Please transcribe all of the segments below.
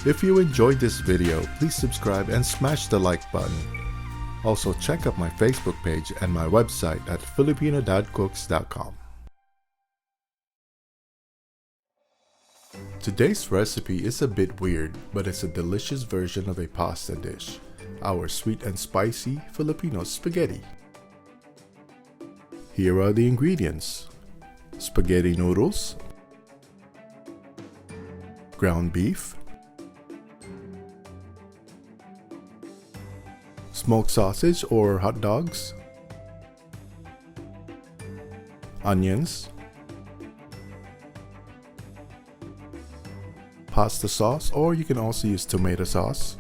If you enjoyed this video, please subscribe and smash the like button. Also check out my Facebook page and my website at filipinodadcooks.com. Today's recipe is a bit weird, but it's a delicious version of a pasta dish, our sweet and spicy Filipino spaghetti. Here are the ingredients: spaghetti noodles, ground beef, smoked sausage or hot dogs, onions, pasta sauce, or you can also use tomato sauce.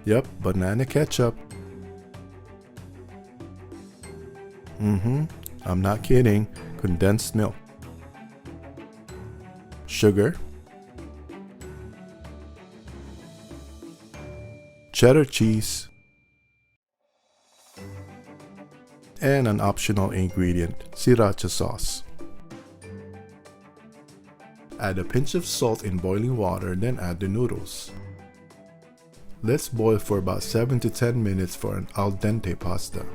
Yep, banana ketchup. I'm not kidding. Condensed milk. Sugar. Cheddar cheese. And an optional ingredient, sriracha sauce. Add a pinch of salt in boiling water, then add the noodles. Let's boil for about 7 to 10 minutes for an al dente pasta.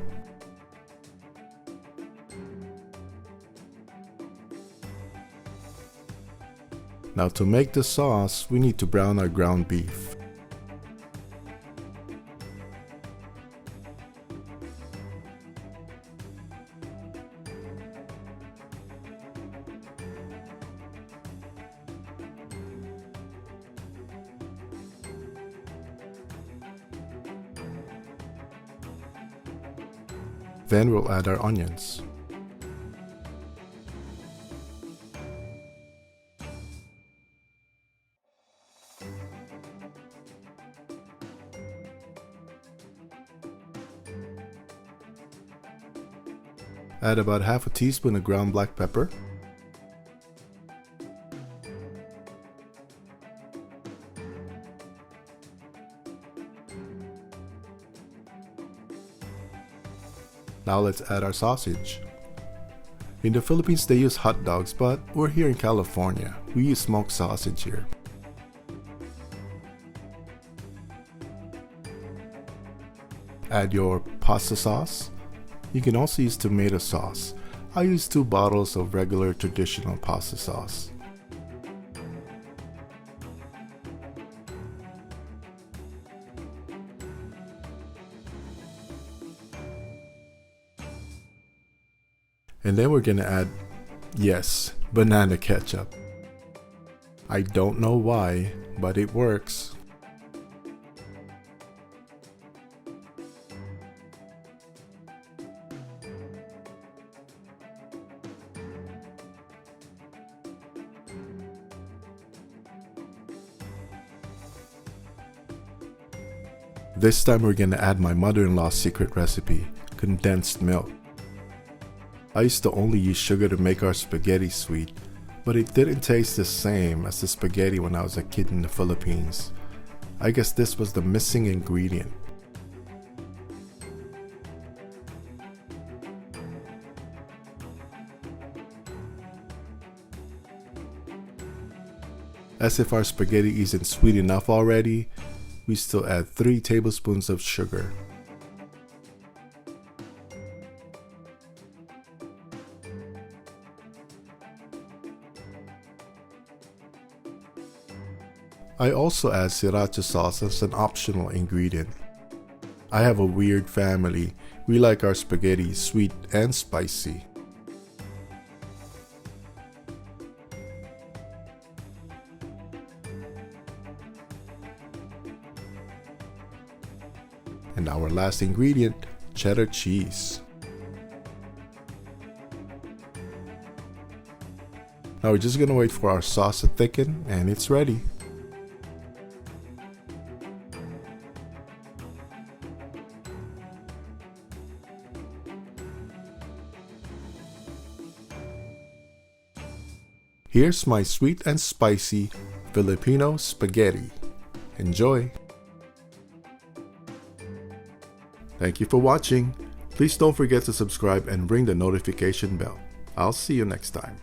Now to make the sauce, we need to brown our ground beef. Then we'll add our onions. Add about half a teaspoon of ground black pepper. Now let's add our sausage. In the Philippines they use hot dogs, but we're here in California. We use smoked sausage here. Add your pasta sauce. You can also use tomato sauce. I use 2 bottles of regular traditional pasta sauce. And then we're gonna add, yes, banana ketchup. I don't know why, but it works. This time we're gonna add my mother-in-law's secret recipe, condensed milk. I used to only use sugar to make our spaghetti sweet, but it didn't taste the same as the spaghetti when I was a kid in the Philippines. I guess this was the missing ingredient. As if our spaghetti isn't sweet enough already, we still add 3 tablespoons of sugar. I also add sriracha sauce as an optional ingredient. I have a weird family. We like our spaghetti sweet and spicy. And our last ingredient, cheddar cheese. Now we're just gonna wait for our sauce to thicken and it's ready. Here's my sweet and spicy Filipino spaghetti. Enjoy! Thank you for watching. Please don't forget to subscribe and ring the notification bell. I'll see you next time.